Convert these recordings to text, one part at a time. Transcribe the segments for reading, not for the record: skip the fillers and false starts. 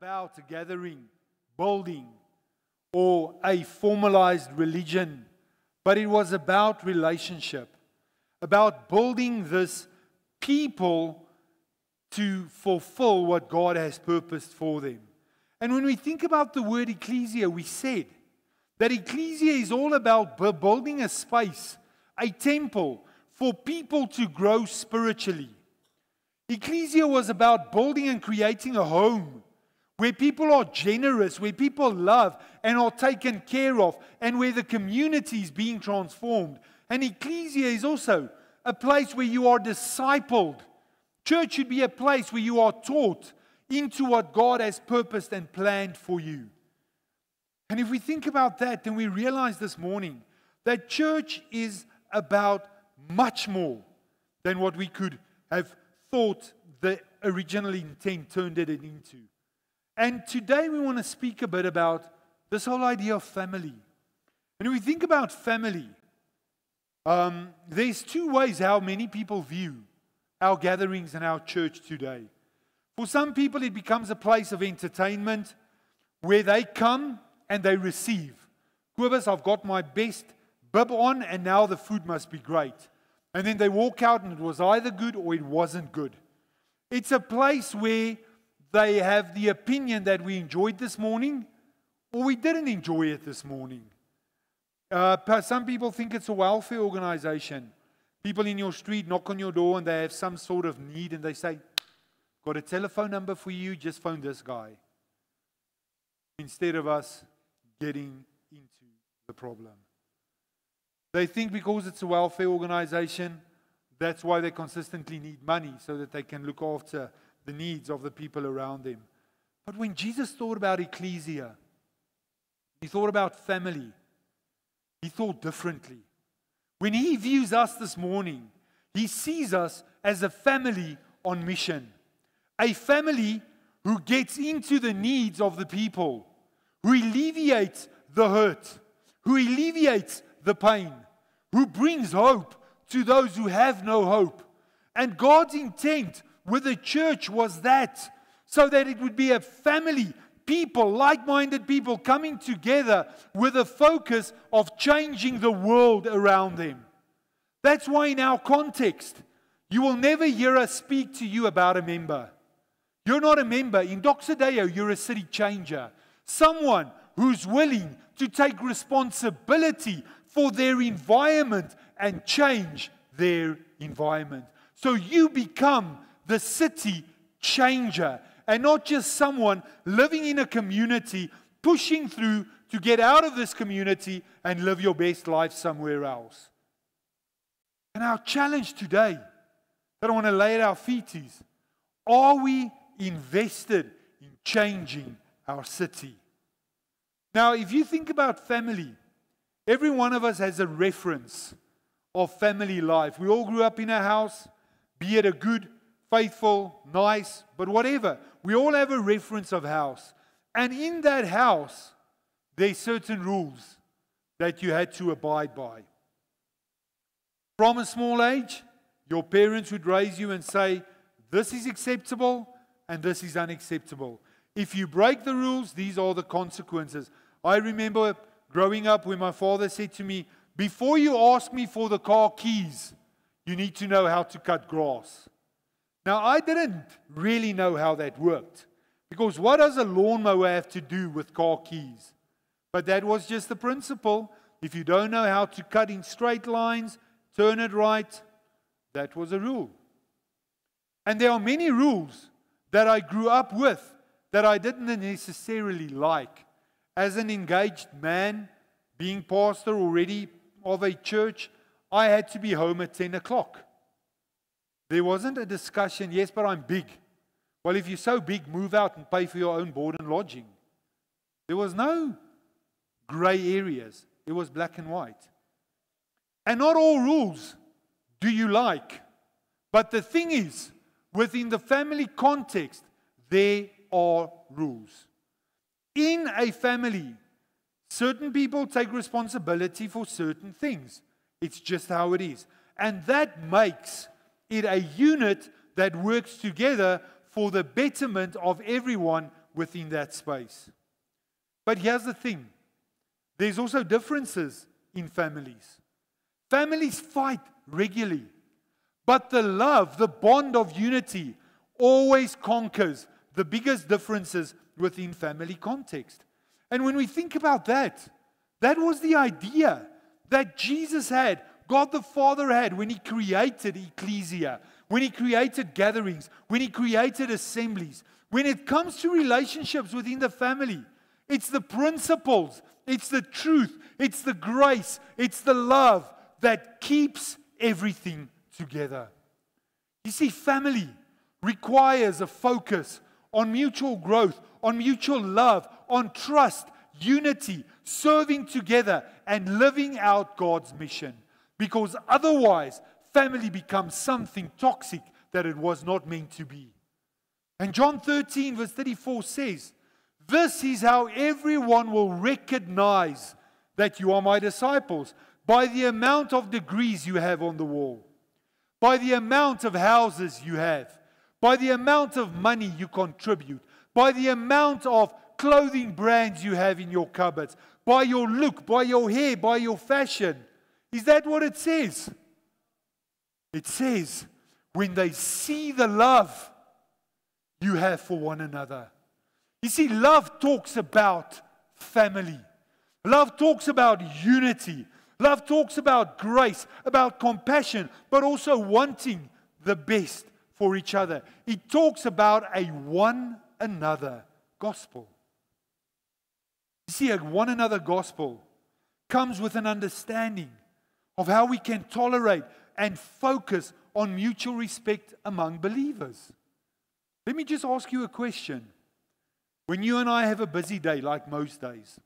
about a gathering, building, or a formalized religion, but it was about relationship, about building this people to fulfill what God has purposed for them. And when we think about the word ecclesia, we said that ecclesia is all about building a space, a temple, for people to grow spiritually. Ecclesia was about building and creating a home where people are generous, where people love and are taken care of, and where the community is being transformed. And ecclesia is also a place where you are discipled. Church should be a place where you are taught into what God has purposed and planned for you. And if we think about that, then we realize this morning that church is about much more than what we could have thought the original intent turned it into. And today we want to speak a bit about this whole idea of family. And when we think about family, there's two ways how many people view our gatherings and our church today. For some people, it becomes a place of entertainment where they come and they receive. Kobus, I've got my best bib on and now the food must be great. And then they walk out and it was either good or it wasn't good. It's a place where they have the opinion that we enjoyed this morning or we didn't enjoy it this morning. Some people think it's a welfare organization. People in your street knock on your door and they have some sort of need and they say, got a telephone number for you, just phone this guy. Instead of us getting into the problem. They think because it's a welfare organization, that's why they consistently need money so that they can look after the needs of the people around them. But when Jesus thought about ecclesia, he thought about family, he thought differently. When he views us this morning, he sees us as a family on mission. A family who gets into the needs of the people, who alleviates the hurt, who alleviates the pain, who brings hope to those who have no hope. And God's intent with the church was that, so that it would be a family, people, like-minded people coming together with a focus of changing the world around them. That's why in our context, you will never hear us speak to you about a member. You're not a member. In Doxa Deo, you're a city changer. Someone who's willing to take responsibility for their environment and change their environment. So you become the city changer and not just someone living in a community, pushing through to get out of this community and live your best life somewhere else. And our challenge today that I want to lay at our feet is, are we invested in changing our city? Now, if you think about family, every one of us has a reference of family life. We all grew up in a house, be it a good, faithful, nice, but whatever. We all have a reference of house. And in that house, there's certain rules that you had to abide by. From a small age, your parents would raise you and say, this is acceptable and this is unacceptable. If you break the rules, these are the consequences. I remember growing up when my father said to me, before you ask me for the car keys, you need to know how to cut grass. Now, I didn't really know how that worked, because what does a lawnmower have to do with car keys? But that was just the principle. If you don't know how to cut in straight lines, turn it right, that was a rule. And there are many rules that I grew up with that I didn't necessarily like. As an engaged man, being pastor already of a church, I had to be home at 10 o'clock. There wasn't a discussion, yes, but I'm big. Well, if you're so big, move out and pay for your own board and lodging. There was no gray areas. It was black and white. And not all rules do you like. But the thing is, within the family context, there are rules. In a family, certain people take responsibility for certain things. It's just how it is. And that makes it a unit that works together for the betterment of everyone within that space. But here's the thing. There's also differences in families. Families fight regularly. But the love, the bond of unity, always conquers the biggest differences within family context. And when we think about that, that was the idea that Jesus had, God the Father had when He created ecclesia, when He created gatherings, when He created assemblies. When it comes to relationships within the family, it's the principles, it's the truth, it's the grace, it's the love that keeps everything together. You see, family requires a focus on mutual growth, on mutual love, on trust, unity, serving together, and living out God's mission. Because otherwise, family becomes something toxic that it was not meant to be. And John 13, verse 34 says, "This is how everyone will recognize that you are my disciples, by the amount of degrees you have on the wall, by the amount of houses you have, by the amount of money you contribute, by the amount of clothing brands you have in your cupboards, by your look, by your hair, by your fashion." Is that what it says? It says, when they see the love you have for one another. You see, love talks about family. Love talks about unity. Love talks about grace, about compassion, but also wanting the best for each other. It talks about a one another gospel. You see, a one another gospel comes with an understanding of how we can tolerate and focus on mutual respect among believers. Let me just ask you a question. When you and I have a busy day, like most days,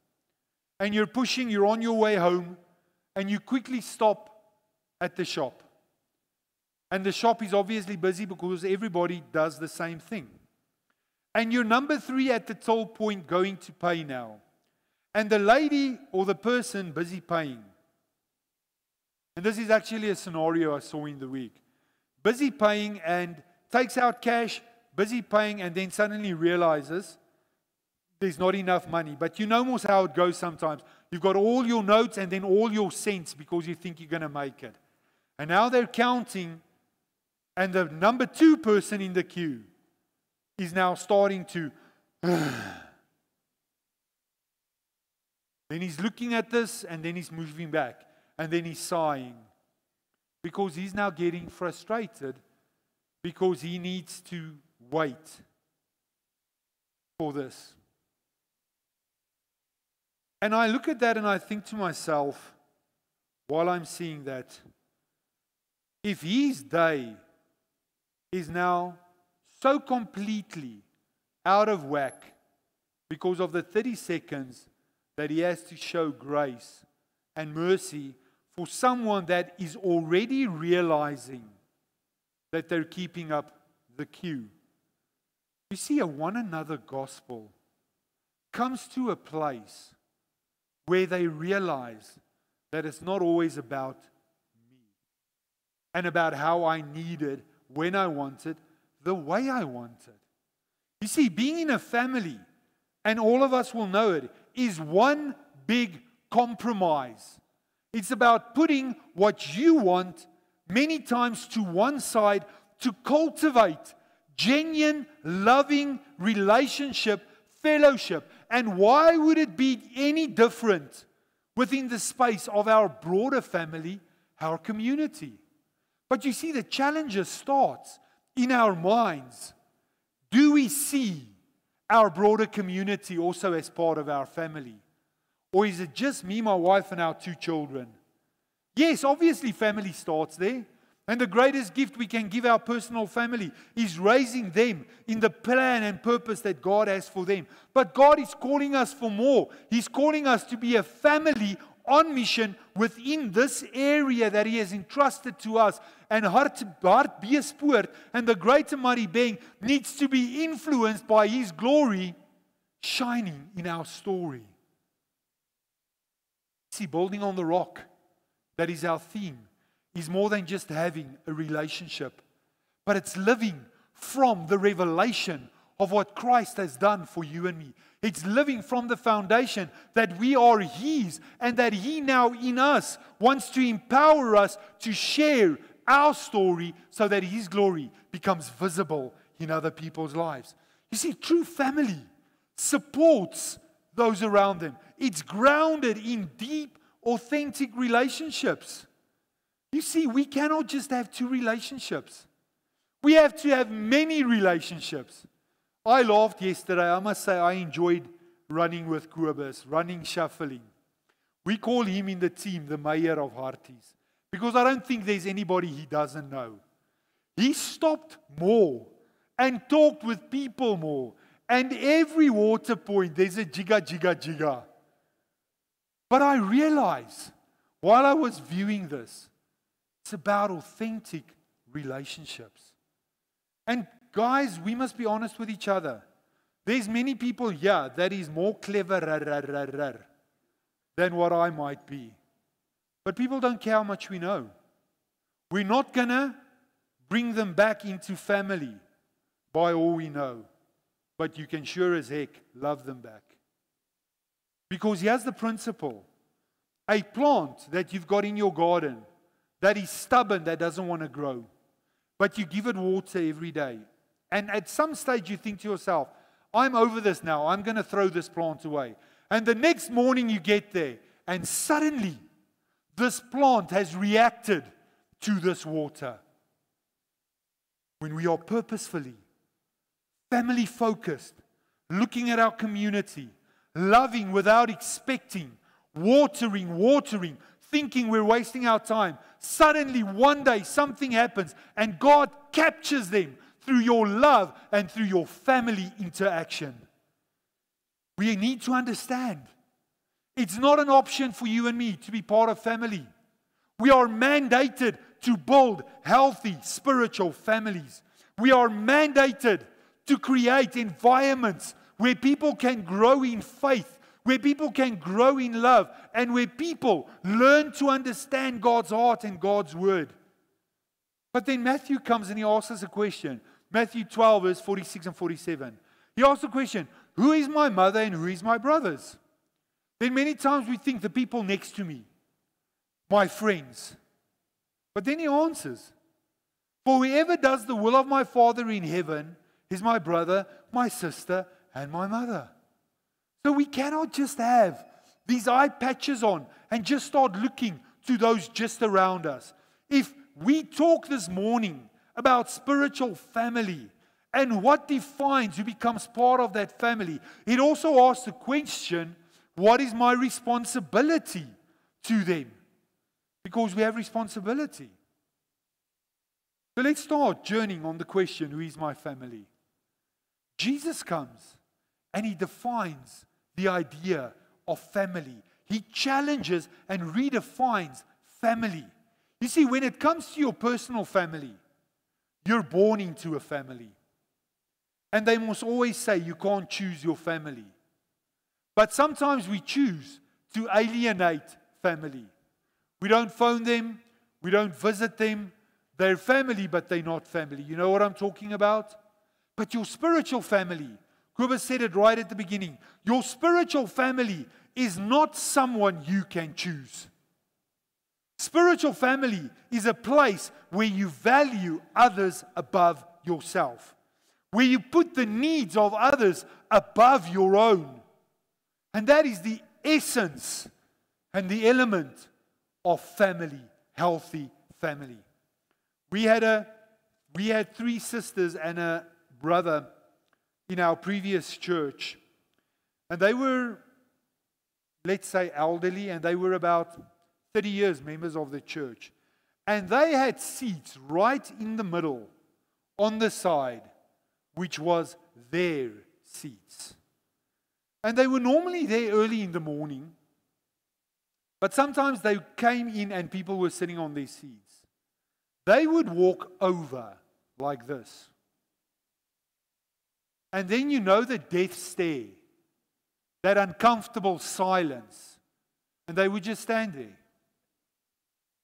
and you're on your way home, and you quickly stop at the shop. And the shop is obviously busy because everybody does the same thing. And you're number 3 at the toll point going to pay now. And the lady or the person busy paying. And this is actually a scenario I saw in the week. Busy paying and takes out cash, busy paying, and then suddenly realizes there's not enough money. But you know most how it goes sometimes. You've got all your notes and then all your cents because you think you're going to make it. And now they're counting, and the number 2 person in the queue is now starting to... Then he's looking at this, and then he's moving back. And then he's sighing. Because he's now getting frustrated because he needs to wait for this. And I look at that and I think to myself, while I'm seeing that, if his day is now so completely out of whack because of the 30 seconds that he has to show grace and mercy for someone that is already realizing that they're keeping up the queue. You see, a one another gospel comes to a place where they realize that it's not always about me and about how I need it, when I want it, the way I want it. You see, being in a family, and all of us will know it, is one big compromise. It's about putting what you want many times to one side to cultivate genuine, loving relationship, fellowship. And why would it be any different within the space of our broader family, our community? But you see, the challenge starts in our minds. Do we see our broader community also as part of our family? Or is it just me, my wife, and our 2 children? Yes, obviously family starts there. And the greatest gift we can give our personal family is raising them in the plan and purpose that God has for them. But God is calling us for more. He's calling us to be a family on mission within this area that He has entrusted to us. And Hartbeespoort and the Greater Mariebang needs to be influenced by His glory shining in our story. See, building on the rock, that is our theme, is more than just having a relationship, but it's living from the revelation of what Christ has done for you and me. It's living from the foundation that we are His and that He now in us wants to empower us to share our story so that His glory becomes visible in other people's lives. You see, true family supports those around them. It's grounded in deep, authentic relationships. You see, we cannot just have two relationships. We have to have many relationships. I laughed yesterday. I must say I enjoyed running with Kobus, running shuffling. We call him in the team the mayor of Harties because I don't think there's anybody he doesn't know. He stopped more and talked with people more. And every water point, there's a jigga, jigga, jigga. But I realized while I was viewing this, it's about authentic relationships. And guys, we must be honest with each other. There's many people here that is more clever than what I might be. But people don't care how much we know. We're not going to bring them back into family by all we know. But you can sure as heck love them back. Because here's the principle. A plant that you've got in your garden that is stubborn, that doesn't want to grow, but you give it water every day. And at some stage you think to yourself, I'm over this now, I'm going to throw this plant away. And the next morning you get there, and suddenly this plant has reacted to this water. When we are purposefully, family focused, looking at our community, loving without expecting, watering, thinking we're wasting our time. Suddenly, one day, something happens and God captures them through your love and through your family interaction. We need to understand it's not an option for you and me to be part of family. We are mandated to build healthy spiritual families. We are mandated to create environments where people can grow in faith, where people can grow in love, and where people learn to understand God's heart and God's word. But then Matthew comes and he asks us a question. Matthew 12, verse 46 and 47. He asks the question, who is my mother and who is my brothers? Then many times we think the people next to me, my friends. But then he answers, for whoever does the will of my Father in heaven is my brother, my sister, and my mother. So we cannot just have these eye patches on and just start looking to those just around us. If we talk this morning about spiritual family and what defines who becomes part of that family, it also asks the question, what is my responsibility to them? Because we have responsibility. So let's start journeying on the question, who is my family? Jesus comes and he defines the idea of family. He challenges and redefines family. You see, when it comes to your personal family, you're born into a family. And they must always say you can't choose your family. But sometimes we choose to alienate family. We don't phone them, we don't visit them. They're family, but they're not family. You know what I'm talking about? But your spiritual family, Kobus said it right at the beginning, your spiritual family is not someone you can choose. Spiritual family is a place where you value others above yourself, where you put the needs of others above your own. And that is the essence and the element of family, healthy family. We had 3 sisters and a brother in our previous church, and they were, let's say, elderly, and they were about 30 years members of the church. And they had seats right in the middle, on the side, which was their seats. And they were normally there early in the morning, but sometimes they came in and people were sitting on their seats. They would walk over like this. And then you know the death stare, that uncomfortable silence. And they would just stand there.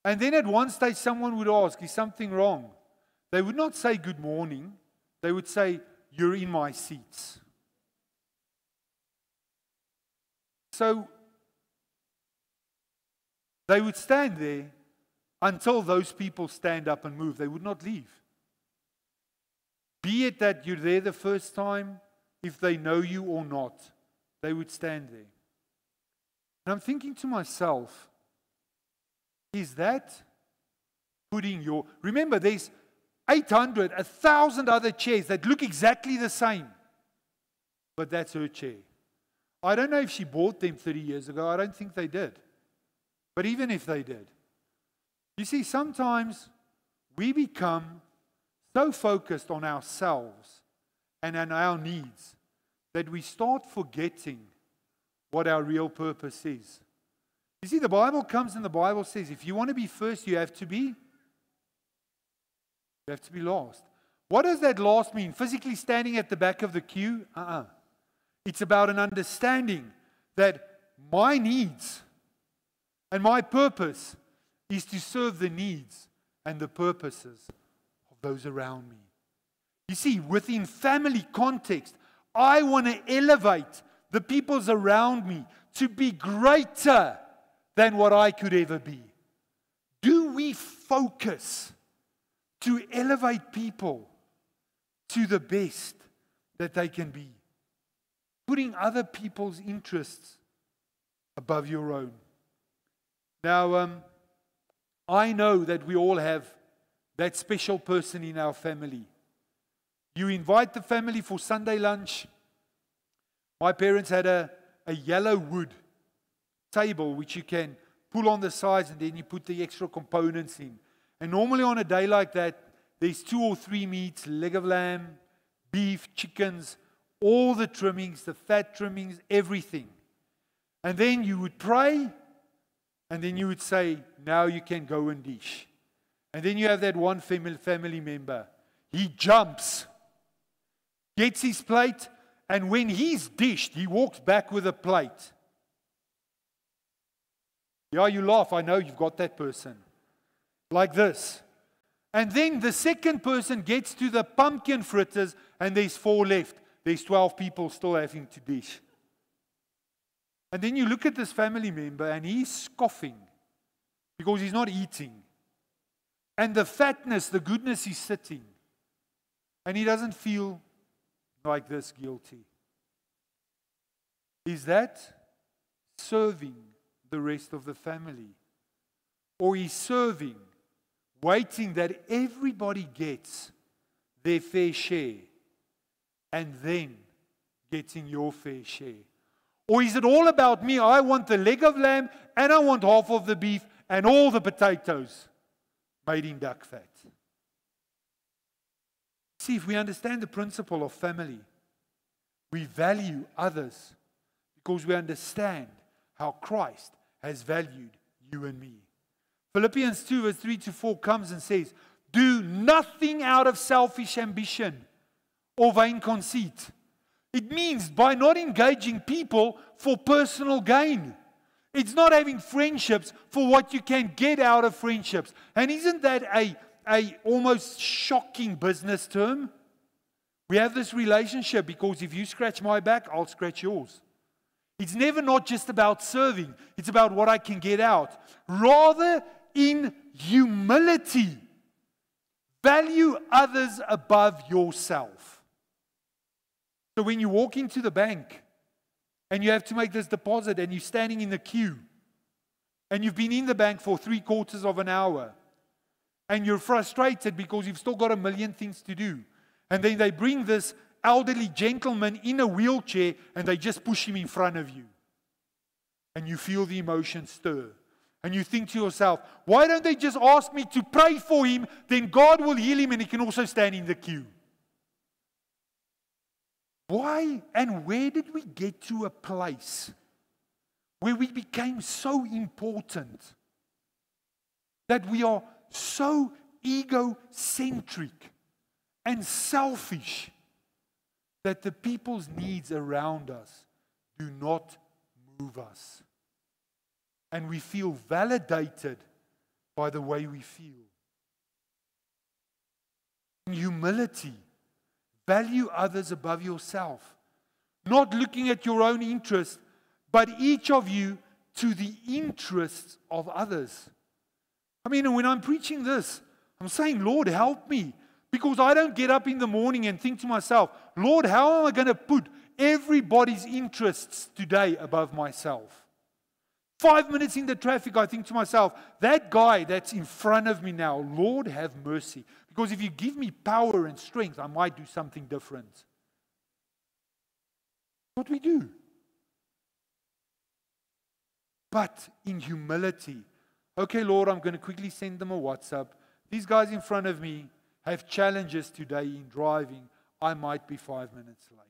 And then at one stage someone would ask, is something wrong? They would not say good morning. They would say, you're in my seats. So they would stand there until those people stand up and move. They would not leave. Be it that you're there the first time, if they know you or not, they would stand there. And I'm thinking to myself, is that putting your... Remember, there's 800, 1,000 other chairs that look exactly the same. But that's her chair. I don't know if she bought them 30 years ago. I don't think they did. But even if they did, you see, sometimes we become so focused on ourselves and on our needs that we start forgetting what our real purpose is. You see, the Bible comes and the Bible says, if you want to be first, you have to be last. What does that last mean? Physically standing at the back of the queue? It's about an understanding that my needs and my purpose is to serve the needs and the purposes of those around me. You see, within family context, I want to elevate the peoples around me to be greater than what I could ever be. Do we focus to elevate people to the best that they can be? Putting other people's interests above your own. Now, I know that we all have that special person in our family. You invite the family for Sunday lunch. My parents had a yellow wood table which you can pull on the sides and then you put the extra components in. And normally on a day like that, there's 2 or 3 meats, leg of lamb, beef, chickens, all the trimmings, the fat trimmings, everything. And then you would pray, and then you would say, now you can go and dish. And then you have that one family member. He jumps, gets his plate, and when he's dished, he walks back with a plate. Yeah, you laugh. I know you've got that person. Like this. And then the second person gets to the pumpkin fritters, and there's 4 left. There's 12 people still having to dish. And then you look at this family member, and he's scoffing because he's not eating. And the fatness, the goodness is sitting. And he doesn't feel like this guilty. Is that serving the rest of the family? Or is serving, waiting that everybody gets their fair share and then getting your fair share? Or is it all about me? I want the leg of lamb and I want half of the beef and all the potatoes made in duck fat. See, if we understand the principle of family, we value others because we understand how Christ has valued you and me. Philippians 2 verse 3-4 comes and says, do nothing out of selfish ambition or vain conceit. It means by not engaging people for personal gain. It's not having friendships for what you can get out of friendships. And isn't that a almost shocking business term? We have this relationship because if you scratch my back, I'll scratch yours. It's never not just about serving. It's about what I can get out. Rather, in humility, value others above yourself. So when you walk into the bank and you have to make this deposit and you're standing in the queue and you've been in the bank for 3/4 of an hour and you're frustrated because you've still got a million things to do, and then they bring this elderly gentleman in a wheelchair and they just push him in front of you and you feel the emotion stir and you think to yourself, why don't they just ask me to pray for him, then God will heal him and he can also stand in the queue? Why and where did we get to a place where we became so important that we are so egocentric and selfish that the people's needs around us do not move us? And we feel validated by the way we feel. In humility, Value others above yourself. Not looking at your own interest, but each of you to the interests of others. I mean, when I'm preaching this, I'm saying, Lord, help me. Because I don't get up in the morning and think to myself, Lord, how am I going to put everybody's interests today above myself? 5 minutes in the traffic, I think to myself, that guy that's in front of me now, Lord, have mercy. Because if you give me power and strength, I might do something different. What we do. But in humility, okay, Lord, I'm going to quickly send them a WhatsApp. These guys in front of me have challenges today in driving. I might be 5 minutes late.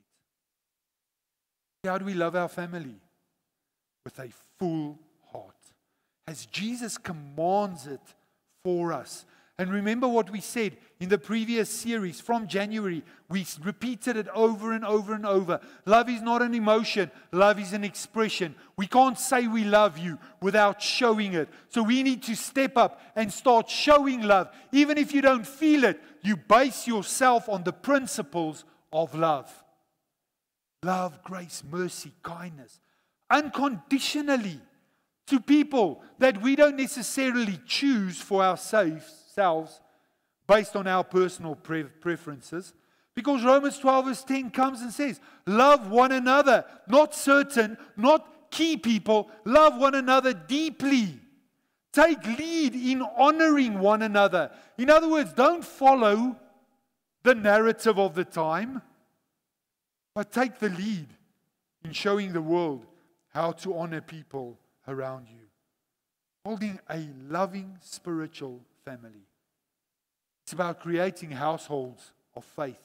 How do we love our family? With a full heart, as Jesus commands it for us. And remember what we said in the previous series from January. We repeated it over and over and over. Love is not an emotion. Love is an expression. We can't say we love you without showing it. So we need to step up and start showing love. Even if you don't feel it, you base yourself on the principles of love. Love, grace, mercy, kindness. Unconditionally to people that we don't necessarily choose for ourselves based on our personal preferences. Because Romans 12 verse 10 comes and says, love one another, not certain, not key people, love one another deeply. Take lead in honoring one another. In other words, don't follow the narrative of the time, but take the lead in showing the world how to honor people around you. Holding a loving spiritual family. It's about creating households of faith,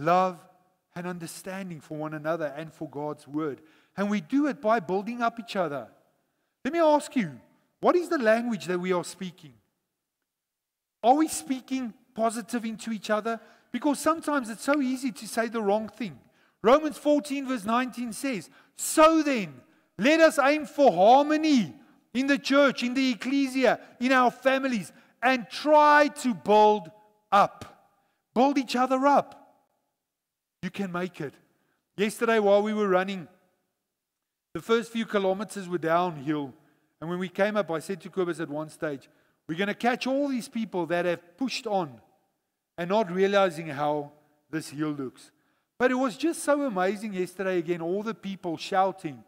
love, and understanding for one another and for God's word. And we do it by building up each other. Let me ask you, what is the language that we are speaking? Are we speaking positive into each other? Because sometimes it's so easy to say the wrong thing. Romans 14 verse 19 says, so then, let us aim for harmony in the church, in the ecclesia, in our families, and try to build up. Build each other up. You can make it. Yesterday while we were running, the first few kilometers were downhill. And when we came up, I said to Kobus at one stage, we're going to catch all these people that have pushed on and not realizing how this hill looks. But it was just so amazing yesterday again, all the people shouting,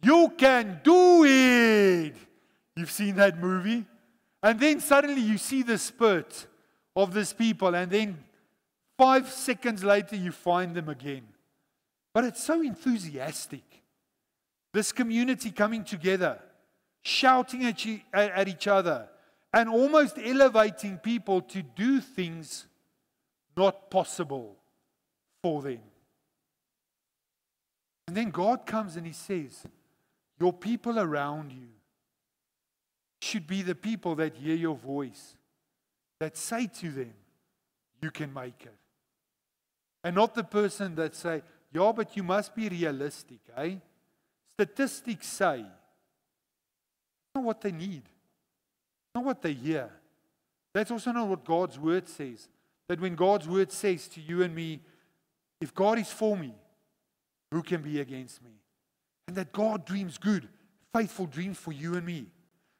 you can do it! You've seen that movie? And then suddenly you see the spurt of these people, and then 5 seconds later you find them again. But it's so enthusiastic. This community coming together, shouting at each other, and almost elevating people to do things not possible for them. And then God comes and He says, your people around you should be the people that hear your voice, that say to them, you can make it. And not the person that say, yeah, but you must be realistic, eh? Statistics say, that's not what they need. Not what they hear. That's also not what God's word says. That when God's word says to you and me, if God is for me, who can be against me? And that God dreams good, faithful dreams for you and me.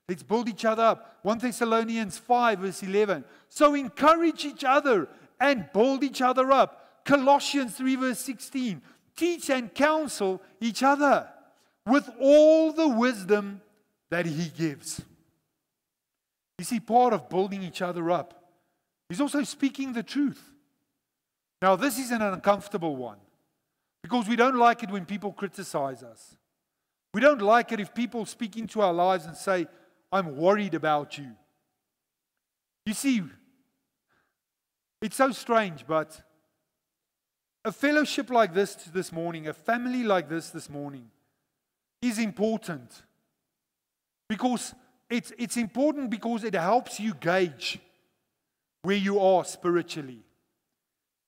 Let's build each other up. 1 Thessalonians 5 verse 11. So encourage each other and build each other up. Colossians 3 verse 16. Teach and counsel each other with all the wisdom that He gives. You see, part of building each other up is also speaking the truth. Now, this is an uncomfortable one because we don't like it when people criticize us. We don't like it if people speak into our lives and say, I'm worried about you. You see, it's so strange, but a fellowship like this morning, a family like this morning, is important. Because it's important because it helps you gauge where you are spiritually.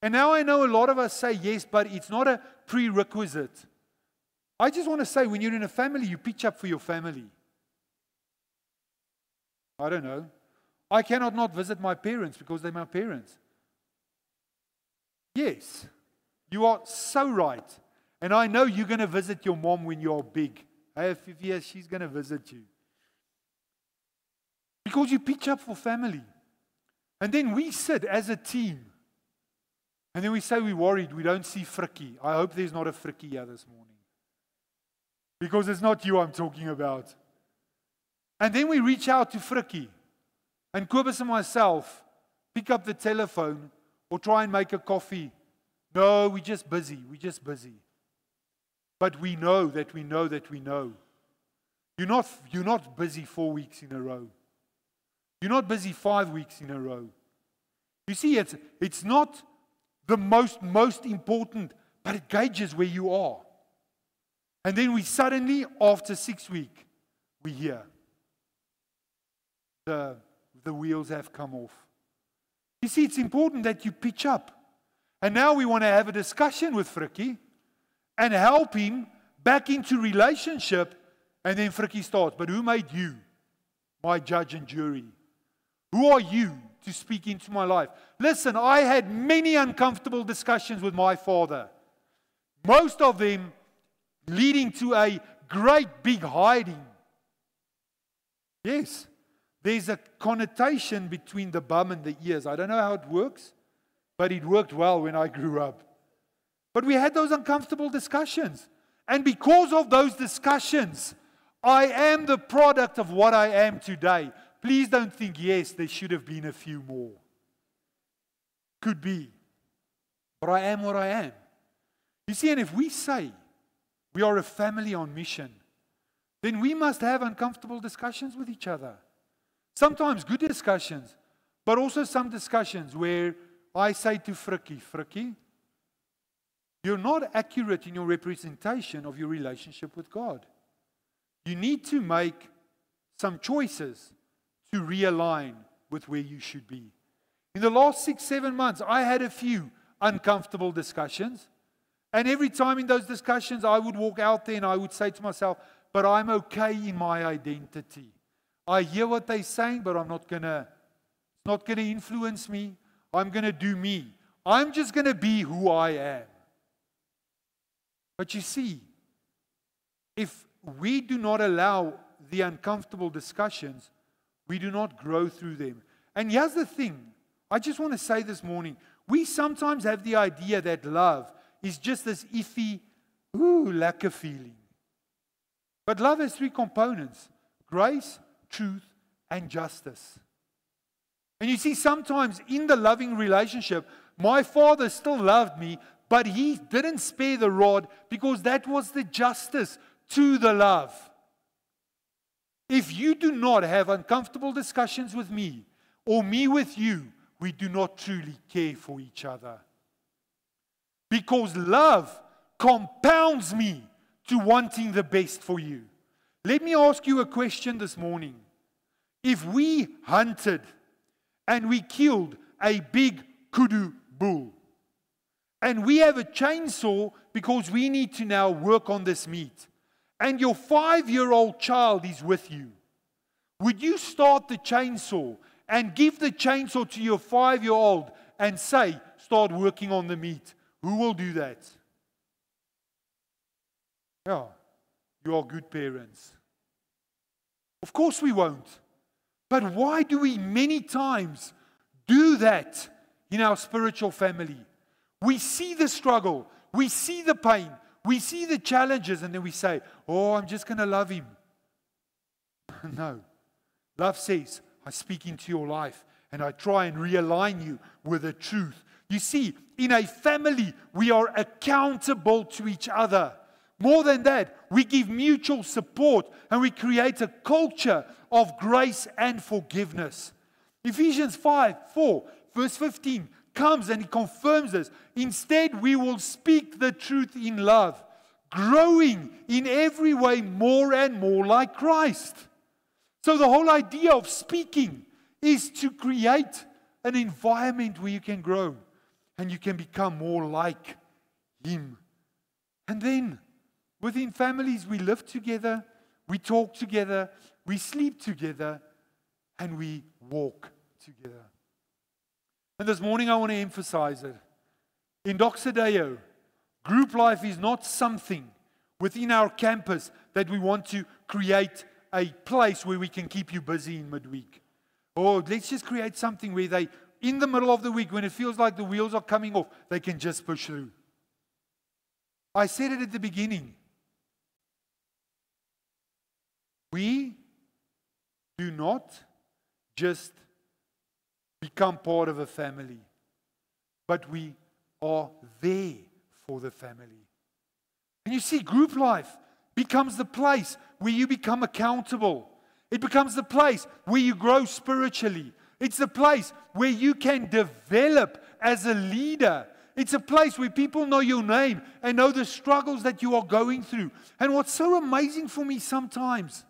And now I know a lot of us say yes, but it's not a prerequisite. I just want to say, when you're in a family, you pitch up for your family. I don't know. I cannot not visit my parents because they're my parents. Yes, you are so right. And I know you're going to visit your mom when you're big. Hey, yes, she's going to visit you. Because you pitch up for family. And then we sit as a team. And then we say we're worried. We don't see Frikkie. I hope there's not a Frikkie here this morning. Because it's not you I'm talking about. And then we reach out to Frikkie. And Kobus and myself pick up the telephone or try and make a coffee. No, we're just busy. We're just busy. But we know that we know that we know. You're not busy 4 weeks in a row. You're not busy 5 weeks in a row. You see, it's not the most important, but it gauges where you are. And then we suddenly, after 6 weeks, we hear the wheels have come off. You see, it's important that you pitch up. And now we want to have a discussion with Frikkie and help him back into relationship. And then Frikkie starts, but who made you my judge and jury? Who are you to speak into my life? Listen, I had many uncomfortable discussions with my father. Most of them leading to a great big hiding. Yes, there's a connotation between the bum and the ears. I don't know how it works, but it worked well when I grew up. But we had those uncomfortable discussions. And because of those discussions, I am the product of what I am today. Please don't think, yes, there should have been a few more. Could be. But I am what I am. You see, and if we say we are a family on mission, then we must have uncomfortable discussions with each other. Sometimes good discussions, but also some discussions where I say to Frikkie, you're not accurate in your representation of your relationship with God. You need to make some choices to realign with where you should be. In the last 6-7 months, I had a few uncomfortable discussions. And every time in those discussions, I would walk out there and I would say to myself, but I'm okay in my identity. I hear what they're saying, but it's not going to influence me. I'm going to do me. I'm just going to be who I am. But you see, if we do not allow the uncomfortable discussions, we do not grow through them. And here's the thing. I just want to say this morning, we sometimes have the idea that love is just this iffy, lekker feeling. But love has 3 components: grace, truth, and justice. And you see, sometimes in the loving relationship, my father still loved me, but he didn't spare the rod because that was the justice to the love. If you do not have uncomfortable discussions with me, or me with you, we do not truly care for each other. Because love compounds me to wanting the best for you. Let me ask you a question this morning. If we hunted and we killed a big kudu bull, and we have a chainsaw because we need to now work on this meat, and your 5-year-old child is with you, would you start the chainsaw and give the chainsaw to your 5-year-old and say, start working on the meat? Who will do that? Yeah, you are good parents. Of course we won't. But why do we many times do that in our spiritual family? We see the struggle, we see the pain, we see the challenges, and then we say, oh, I'm just going to love him. No. Love says, I speak into your life and I try and realign you with the truth. You see, in a family, we are accountable to each other. More than that, we give mutual support and we create a culture of grace and forgiveness. Ephesians 5:4, verse 15 comes and it confirms this. Instead, we will speak the truth in love, growing in every way more and more like Christ. So the whole idea of speaking is to create an environment where you can grow and you can become more like Him. And then within families, we live together, we talk together, we sleep together, and we walk together. And this morning I want to emphasize it. In Doxodeo, group life is not something within our campus that we want to create a place where we can keep you busy in midweek. Or let's just create something where they, in the middle of the week, when it feels like the wheels are coming off, they can just push through. I said it at the beginning. We do not just become part of a family, but we are there for the family. And you see, group life becomes the place where you become accountable. It becomes the place where you grow spiritually. It's the place where you can develop as a leader. It's a place where people know your name and know the struggles that you are going through. And what's so amazing for me sometimes,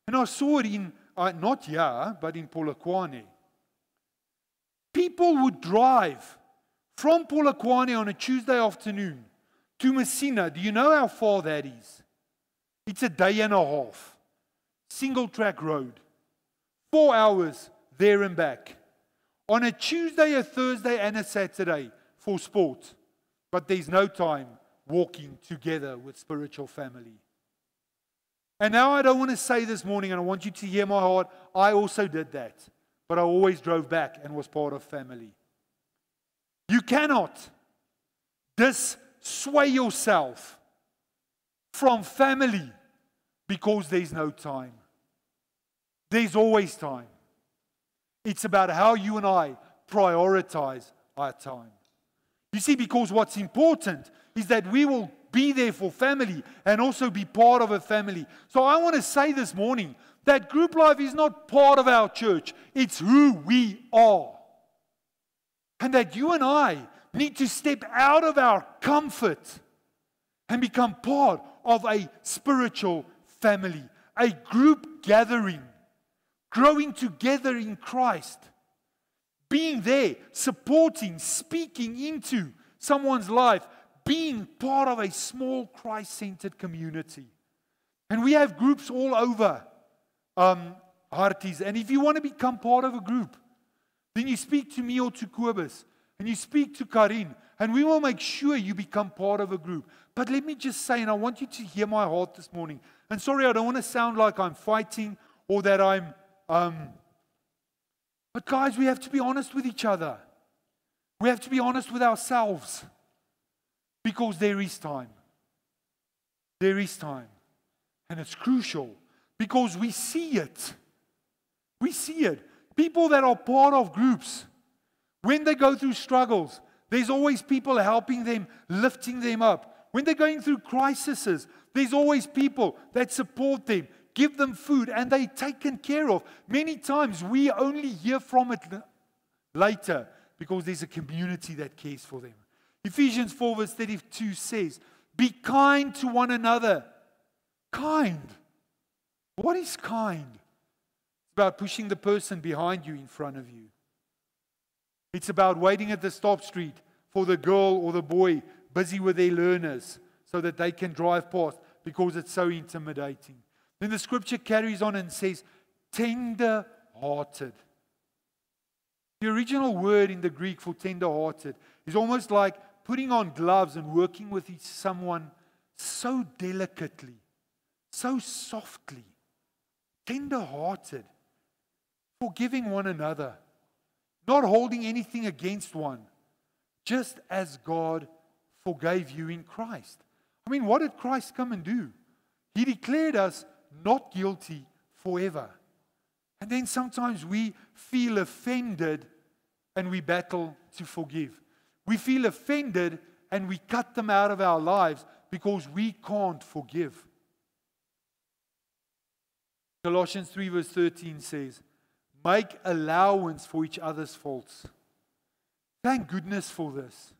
and I saw it in, not here, but in Polokwane. People would drive from Polokwane on a Tuesday afternoon to Messina. Do you know how far that is? It's a day and a half. Single track road. 4 hours there and back. On a Tuesday, a Thursday, and a Saturday for sport. But there's no time walking together with spiritual family. And now I don't want to say this morning, and I want you to hear my heart, I also did that. But I always drove back and was part of family. You cannot dissuade yourself from family because there's no time. There's always time. It's about how you and I prioritize our time. You see, because what's important is that we will be there for family and also be part of a family. So I want to say this morning that group life is not part of our church. It's who we are. And that you and I need to step out of our comfort and become part of a spiritual family, a group gathering, growing together in Christ, being there, supporting, speaking into someone's life, being part of a small Christ-centered community. And we have groups all over Harties. And if you want to become part of a group, then you speak to me or to Kobus, and you speak to Karin, and we will make sure you become part of a group. But let me just say, and I want you to hear my heart this morning, and sorry, I don't want to sound like I'm fighting or that I'm... But guys, we have to be honest with each other. We have to be honest with ourselves. Because there is time. There is time. And it's crucial. Because we see it. We see it. People that are part of groups, when they go through struggles, there's always people helping them, lifting them up. When they're going through crises, there's always people that support them, give them food, and they're taken care of. Many times we only hear from it later because there's a community that cares for them. Ephesians 4 verse 32 says, be kind to one another. Kind. What is kind? It's about pushing the person behind you in front of you. It's about waiting at the stop street for the girl or the boy busy with their learners so that they can drive past because it's so intimidating. Then the scripture carries on and says, tender-hearted. The original word in the Greek for tender-hearted is almost like putting on gloves and working with someone so delicately, so softly, tender-hearted, forgiving one another, not holding anything against one, just as God forgave you in Christ. I mean, what did Christ come and do? He declared us not guilty forever. And then sometimes we feel offended and we battle to forgive. We feel offended and we cut them out of our lives because we can't forgive. Colossians 3 verse 13 says, make allowance for each other's faults. Thank goodness for this.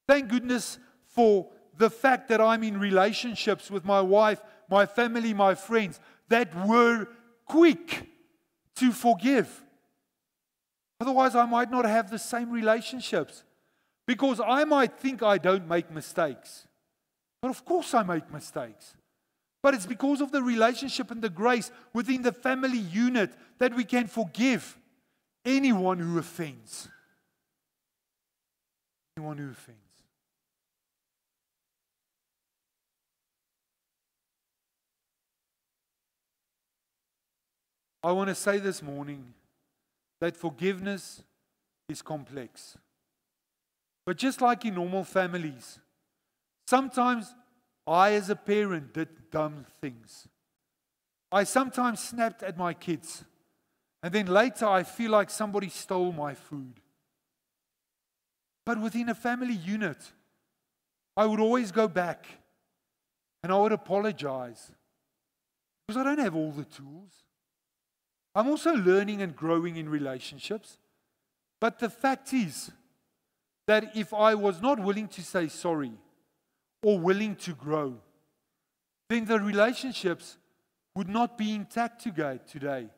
Thank goodness for the fact that I'm in relationships with my wife, my family, my friends, that were quick to forgive. Otherwise, I might not have the same relationships. Because I might think I don't make mistakes. But of course I make mistakes. But it's because of the relationship and the grace within the family unit that we can forgive anyone who offends. Anyone who offends. I want to say this morning that forgiveness is complex. But just like in normal families, sometimes I as a parent did dumb things. I sometimes snapped at my kids, and then later I feel like somebody stole my food. But within a family unit, I would always go back and I would apologize because I don't have all the tools. I'm also learning and growing in relationships. But the fact is that if I was not willing to say sorry or willing to grow, then the relationships would not be intact today.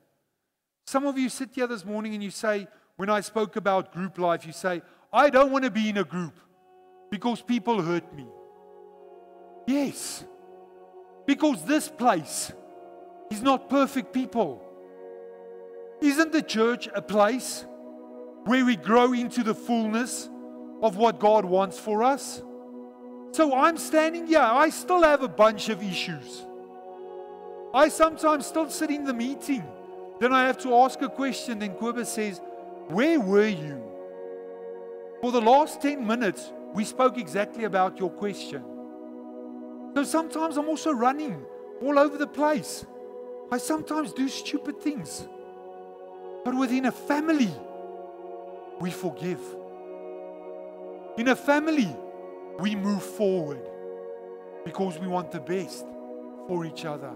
Some of you sit here this morning and you say, when I spoke about group life, you say, I don't want to be in a group because people hurt me. Yes, because this place is not perfect people. Isn't the church a place where we grow into the fullness of what God wants for us? So I'm standing here. I still have a bunch of issues. I sometimes still sit in the meeting. Then I have to ask a question. Then Kobus says, where were you? For the last 10 minutes, we spoke exactly about your question. So sometimes I'm also running all over the place. I sometimes do stupid things. But within a family, we forgive. In a family, we move forward because we want the best for each other.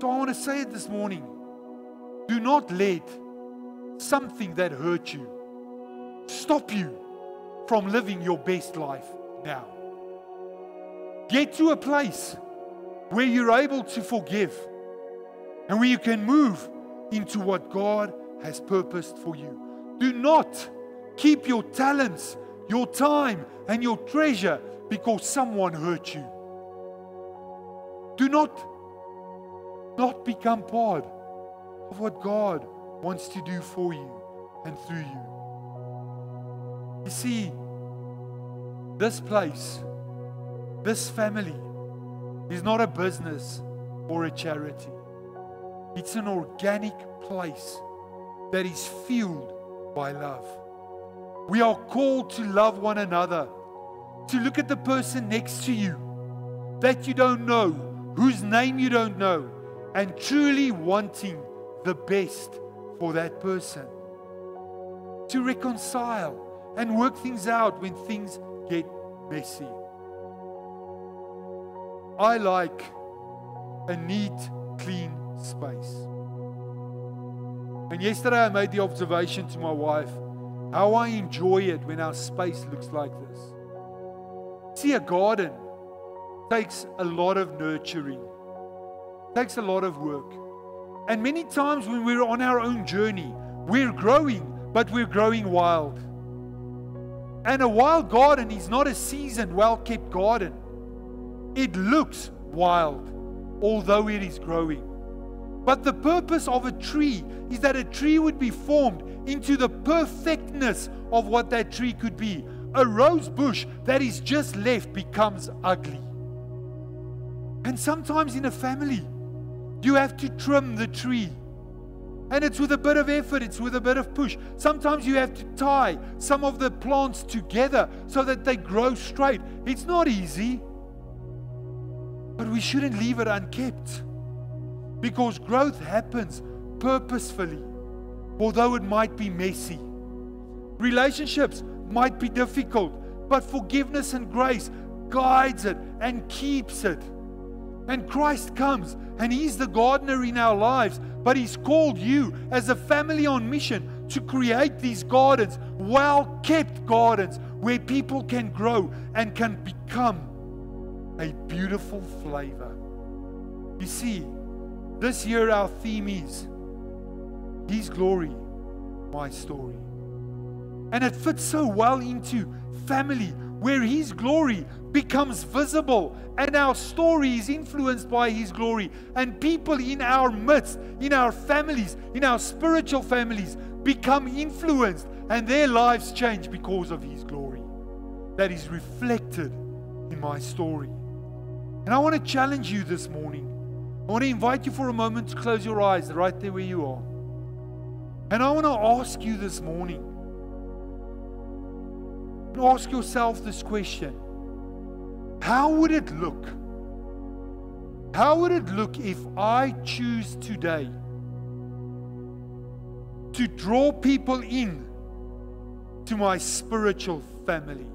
So I want to say it this morning. Do not let something that hurt you stop you from living your best life now. Get to a place where you're able to forgive and where you can move into what God has purposed for you. Do not keep your talents, your time, and your treasure because someone hurt you. Do not become part of what God wants to do for you and through you. You see, this place, this family, is not a business or a charity. It's an organic place that is fueled by love. We are called to love one another, to look at the person next to you that you don't know, whose name you don't know, and truly wanting the best for that person. To reconcile and work things out when things get messy. I like a neat, clean space. And yesterday I made the observation to my wife how I enjoy it when our space looks like this. See, a garden takes a lot of nurturing, takes a lot of work. And many times when we're on our own journey, we're growing, but we're growing wild. And a wild garden is not a seasoned, well-kept garden. It looks wild, although it is growing. But the purpose of a tree is that a tree would be formed into the perfectness of what that tree could be. A rose bush that is just left becomes ugly. And sometimes in a family, you have to trim the tree. And it's with a bit of effort, it's with a bit of push. Sometimes you have to tie some of the plants together so that they grow straight. It's not easy. But we shouldn't leave it unkept. Because growth happens purposefully, although it might be messy. Relationships might be difficult, but forgiveness and grace guides it and keeps it. And Christ comes and He's the gardener in our lives, but He's called you as a family on mission to create these gardens, well-kept gardens, where people can grow and can become a beautiful flavor. You see, this year our theme is His glory, my story. And it fits so well into family, where His glory becomes visible and our story is influenced by His glory. And people in our midst, in our families, in our spiritual families, become influenced and their lives change because of His glory that is reflected in my story. And I want to challenge you this morning I want to invite you for a moment to close your eyes right there where you are. And I want to ask you this morning, ask yourself this question. How would it look? How would it look if I choose today to draw people in to my spiritual family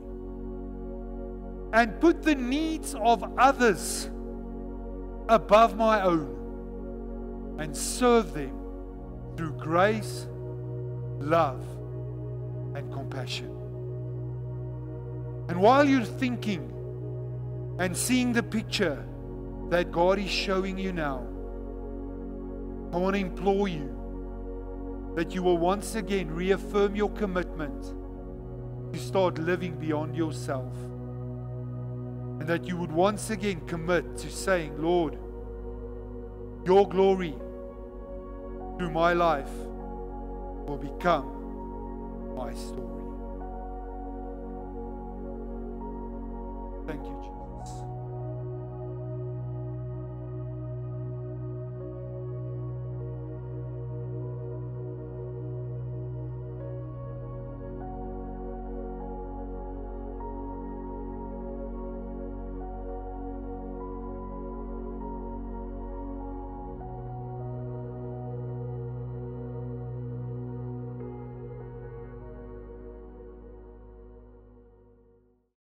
and put the needs of others above my own and serve them through grace, love, and compassion? And while you're thinking and seeing the picture that God is showing you now, I want to implore you that you will once again reaffirm your commitment to start living beyond yourself. And that you would once again commit to saying, Lord, your glory through my life will become my story.